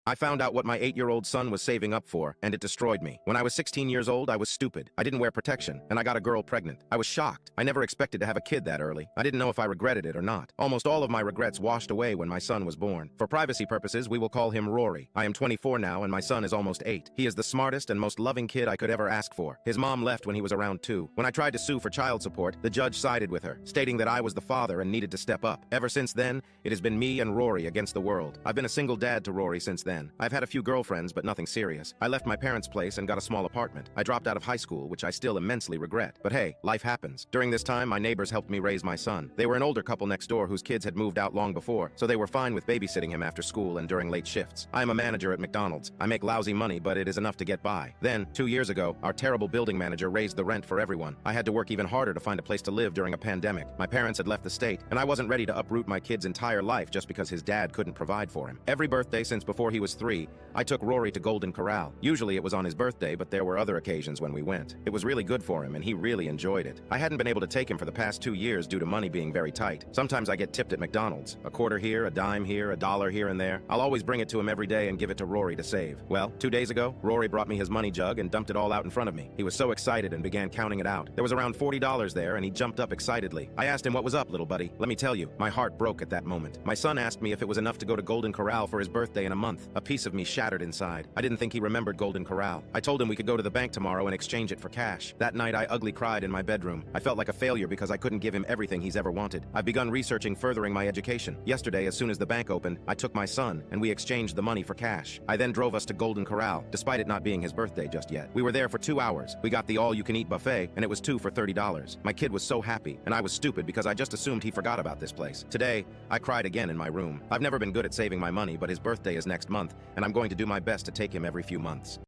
I found out what my 8-year-old son was saving up for, and it destroyed me. When I was 16 years old, I was stupid. I didn't wear protection, and I got a girl pregnant. I was shocked. I never expected to have a kid that early. I didn't know if I regretted it or not. Almost all of my regrets washed away when my son was born. For privacy purposes, we will call him Rory. I am 24 now, and my son is almost 8. He is the smartest and most loving kid I could ever ask for. His mom left when he was around 2. When I tried to sue for child support, the judge sided with her, stating that I was the father and needed to step up. Ever since then, it has been me and Rory against the world. I've been a single dad to Rory since then. I've had a few girlfriends, but nothing serious. I left my parents' place and got a small apartment. I dropped out of high school, which I still immensely regret. But hey, life happens. During this time, my neighbors helped me raise my son. They were an older couple next door whose kids had moved out long before, so they were fine with babysitting him after school and during late shifts. I am a manager at McDonald's. I make lousy money, but it is enough to get by. Then, 2 years ago, our terrible building manager raised the rent for everyone. I had to work even harder to find a place to live during a pandemic. My parents had left the state, and I wasn't ready to uproot my kid's entire life just because his dad couldn't provide for him. Every birthday since before he was 3, I took Rory to Golden Corral. Usually it was on his birthday, but there were other occasions when we went. It was really good for him, and he really enjoyed it. I hadn't been able to take him for the past 2 years due to money being very tight. Sometimes I get tipped at McDonald's. A quarter here, a dime here, a dollar here and there. I'll always bring it to him every day and give it to Rory to save. Well, 2 days ago, Rory brought me his money jug and dumped it all out in front of me. He was so excited and began counting it out. There was around $40 there, and he jumped up excitedly. I asked him what was up, little buddy. Let me tell you, my heart broke at that moment. My son asked me if it was enough to go to Golden Corral for his birthday in a month. A piece of me shattered inside. I didn't think he remembered Golden Corral. I told him we could go to the bank tomorrow and exchange it for cash. That night, I ugly cried in my bedroom. I felt like a failure because I couldn't give him everything he's ever wanted. I've begun researching furthering my education. Yesterday, as soon as the bank opened, I took my son, and we exchanged the money for cash. I then drove us to Golden Corral, despite it not being his birthday just yet. We were there for 2 hours. We got the all-you-can-eat buffet, and it was 2 for $30. My kid was so happy, and I was stupid because I just assumed he forgot about this place. Today, I cried again in my room. I've never been good at saving my money, but his birthday is next month, and I'm going to do my best to take him every few months.